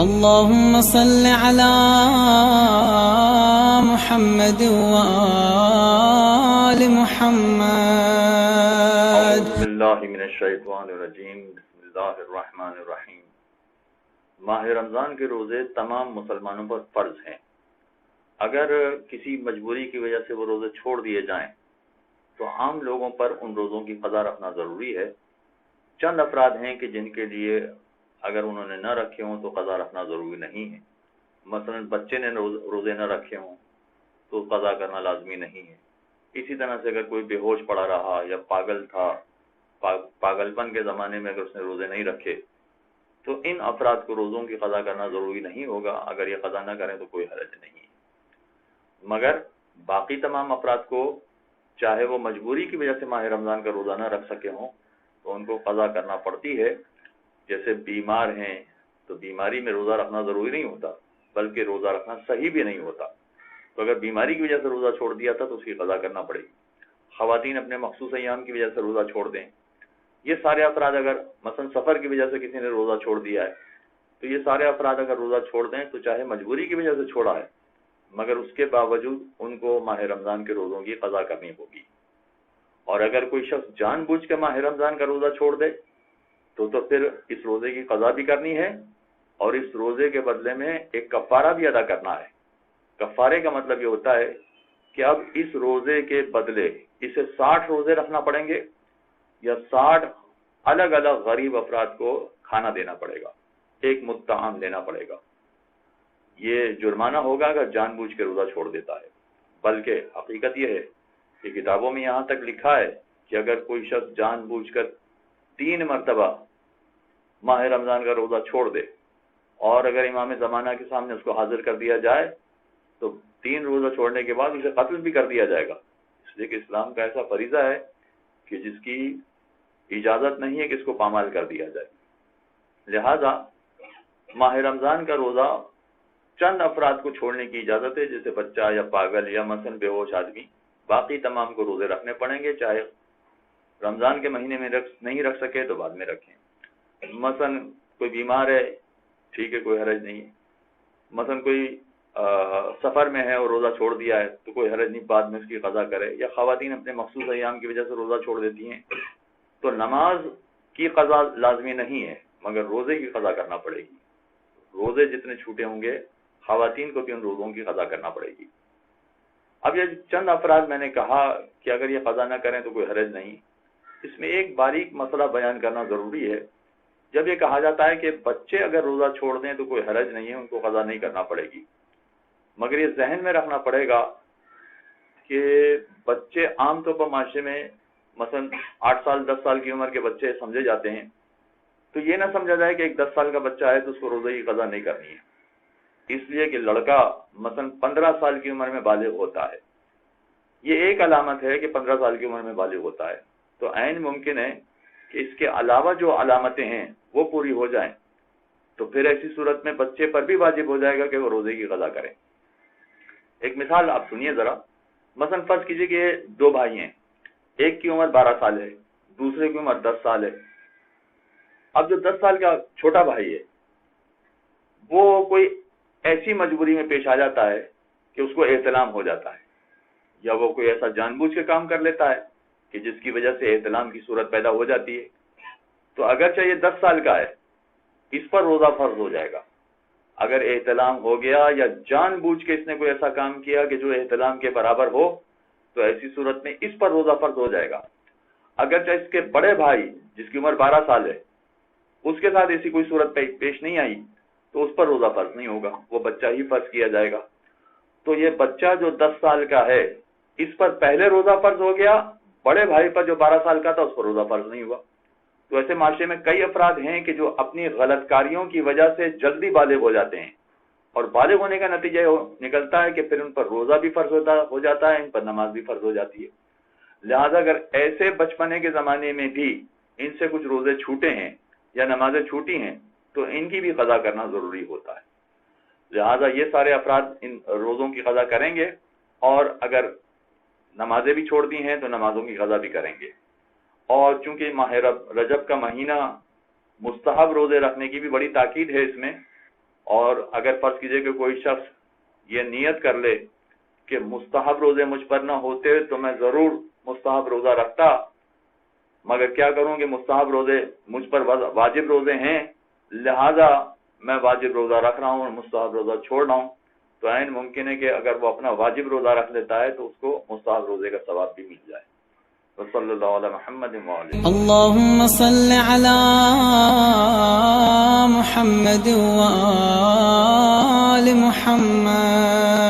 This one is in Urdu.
اللهم صل على محمد وآل محمد. اعوذ باللہ من الشیطان الرجیم. بسم اللہ الرحمن الرحیم. ماہ رمضان کے روزے تمام مسلمانوں پر فرض ہیں. اگر کسی مجبوری کی وجہ سے وہ روزے چھوڑ دیے جائیں تو عام لوگوں پر ان روزوں کی قضا رکھنا ضروری ہے. چند افراد ہیں کہ جن کے لیے اگر انہوں نے نہ رکھے ہوں تو قضا رکھنا ضروری نہیں ہے. مثلا بچے نے روزے نہ رکھے ہوں تو قضا کرنا لازمی نہیں ہے. اسی طرح سے اگر کوئی بے ہوش پڑا رہا یا پاگل تھا، پاگلپن کے زمانے میں اگر اس نے روزے نہیں رکھے تو ان افراد کو روزوں کی قضا کرنا ضروری نہیں ہوگا. اگر یہ قضا نہ کریں تو کوئی حرج نہیں ہے. مگر باقی تمام افراد کو چاہے وہ مجبوری کی وجہ سے ماہ رمضان کا روزہ نہ رکھ سکے ہوں تو ان کو قضا کرنا پڑتی ہے. جیسے بیمار ہیں تو بیماری میں روزہ رکھنا ضروری نہیں ہوتا، بلکہ روزہ رکھنا صحیح بھی نہیں ہوتا. تو اگر بیماری کی وجہ سے روزہ چھوڑ دیا تھا تو اس کی قضا کرنا پڑے گی. خواتین اپنے مخصوص ایام کی وجہ سے روزہ چھوڑ دیں. یہ سارے افراد اگر مثلا سفر کی وجہ سے کسی نے روزہ چھوڑ دیا ہے تو یہ سارے افراد اگر روزہ چھوڑ دیں تو چاہے مجبوری کی وجہ سے چھوڑا ہے مگر اس کے باوجود ان کو ماہ رمضان کے روزوں کی قضا کرنی ہوگی. اور اگر کوئی شخص جان بوجھ کے ماہ رمضان کا روزہ چھوڑ دے تو پھر اس روزے کی قضا بھی کرنی ہے اور اس روزے کے بدلے میں ایک کفارہ بھی ادا کرنا ہے. کفارے کا مطلب یہ ہوتا ہے کہ اب اس روزے کے بدلے اسے 60 روزے رکھنا پڑیں گے یا 60 الگ الگ غریب افراد کو کھانا دینا پڑے گا، ایک مطعم دینا پڑے گا. یہ جرمانہ ہوگا اگر جان بوجھ کے روزہ چھوڑ دیتا ہے. بلکہ حقیقت یہ ہے کہ کتابوں میں یہاں تک لکھا ہے کہ اگر کوئی شخص جان بوجھ کر 3 مرتبہ ماہ رمضان کا روزہ چھوڑ دے اور اگر امام زمانہ کے سامنے اس کو حاضر کر دیا جائے تو 3 روزہ چھوڑنے کے بعد اسے قتل بھی کر دیا جائے گا. اس لیے کہ اسلام کا ایسا فریضہ ہے کہ جس کی اجازت نہیں ہے کہ اس کو پامال کر دیا جائے. لہذا ماہ رمضان کا روزہ چند افراد کو چھوڑنے کی اجازت ہے، جیسے بچہ یا پاگل یا مثلا بے ہوش آدمی. باقی تمام کو روزے رکھنے پڑیں گے، چاہے رمضان کے مہینے میں نہیں رکھ سکے تو بعد میں رکھیں. مثلا کوئی بیمار ہے، ٹھیک ہے، کوئی حرج نہیں ہے. مثلا کوئی سفر میں ہے اور روزہ چھوڑ دیا ہے تو کوئی حرج نہیں، بعد میں اس کی قضا کرے. یا خواتین اپنے مخصوص ایام کی وجہ سے روزہ چھوڑ دیتی ہیں تو نماز کی قضا لازمی نہیں ہے مگر روزے کی قضا کرنا پڑے گی. روزے جتنے چھوٹے ہوں گے خواتین کو بھی ان روزوں کی قضا کرنا پڑے گی. اب یہ چند افراد میں نے کہا کہ اگر یہ قضا نہ کریں تو کوئی حرج نہیں. اس میں ایک باریک مسئلہ بیان کرنا ضروری ہے. جب یہ کہا جاتا ہے کہ بچے اگر روزہ چھوڑ دیں تو کوئی حرج نہیں ہے، ان کو قضا نہیں کرنا پڑے گی، مگر یہ ذہن میں رکھنا پڑے گا کہ بچے عام طور پر معاشرے میں مثلا 8 سال 10 سال کی عمر کے بچے سمجھے جاتے ہیں. تو یہ نہ سمجھا جائے کہ ایک 10 سال کا بچہ ہے تو اس کو روزے کی قضا نہیں کرنی ہے. اس لیے کہ لڑکا مثلا 15 سال کی عمر میں بالغ ہوتا ہے. یہ ایک علامت ہے کہ 15 سال کی عمر میں بالغ ہوتا ہے. تو عین ممکن ہے کہ اس کے علاوہ جو علامتیں ہیں وہ پوری ہو جائیں تو پھر ایسی صورت میں بچے پر بھی واجب ہو جائے گا کہ وہ روزے کی قضا کریں. ایک مثال آپ سنیے ذرا. مثلا فرض کیجئے کہ 2 بھائی ہیں، ایک کی عمر 12 سال ہے، دوسرے کی عمر 10 سال ہے. اب جو 10 سال کا چھوٹا بھائی ہے وہ کوئی ایسی مجبوری میں پیش آ جاتا ہے کہ اس کو احتلام ہو جاتا ہے، یا وہ کوئی ایسا جان بوجھ کے کام کر لیتا ہے کہ جس کی وجہ سے احتلام کی صورت پیدا ہو جاتی ہے. تو اگرچہ یہ 10 سال کا ہے اس پر روزہ فرض ہو جائے گا. اگر احتلام ہو گیا یا جان بوجھ کے اس نے کوئی ایسا کام کیا کہ جو احتلام کے برابر ہو تو ایسی صورت میں اس پر روزہ فرض ہو جائے گا. اگرچہ اس کے بڑے بھائی جس کی عمر 12 سال ہے اس کے ساتھ ایسی کوئی صورت پیش نہیں آئی تو اس پر روزہ فرض نہیں ہوگا، وہ بچہ ہی فرض کیا جائے گا. تو یہ بچہ جو 10 سال کا ہے اس پر پہلے روزہ فرض ہو گیا، بڑے بھائی پر جو 12 سال کا تھا اس پر روزہ فرض نہیں ہوا. تو ایسے معاشرے میں کئی افراد ہیں کہ جو اپنی غلط کاریوں کی وجہ سے جلدی بالغ ہو جاتے ہیں اور بالغ ہونے کا نتیجہ نکلتا ہے کہ پھر ان پر روزہ بھی فرض ہو جاتا ہے، ان پر نماز بھی فرض ہو جاتی ہے. لہذا اگر ایسے بچپنے کے زمانے میں بھی ان سے کچھ روزے چھوٹے ہیں یا نمازیں چھوٹی ہیں تو ان کی بھی قضا کرنا ضروری ہوتا ہے. لہذا یہ سارے افراد ان روزوں کی قضا کریں گے اور اگر نمازیں بھی چھوڑ دی ہیں تو نمازوں کی قضا بھی کریں گے. اور چونکہ ماہ رجب کا مہینہ مستحب روزے رکھنے کی بھی بڑی تاکید ہے اس میں، اور اگر فرض کیجئے کہ کوئی شخص یہ نیت کر لے کہ مستحب روزے مجھ پر نہ ہوتے تو میں ضرور مستحب روزہ رکھتا، مگر کیا کروں کہ مستحب روزے مجھ پر واجب روزے ہیں، لہذا میں واجب روزہ رکھ رہا ہوں اور مستحب روزہ چھوڑ رہا ہوں، تو عین ممکن ہے کہ اگر وہ اپنا واجب روزہ رکھ لیتا ہے تو اس کو مستحب روزے کا ثواب بھی مل جائے۔ وصلی اللہ علی محمد وعلی اللهم صل على محمد وآل محمد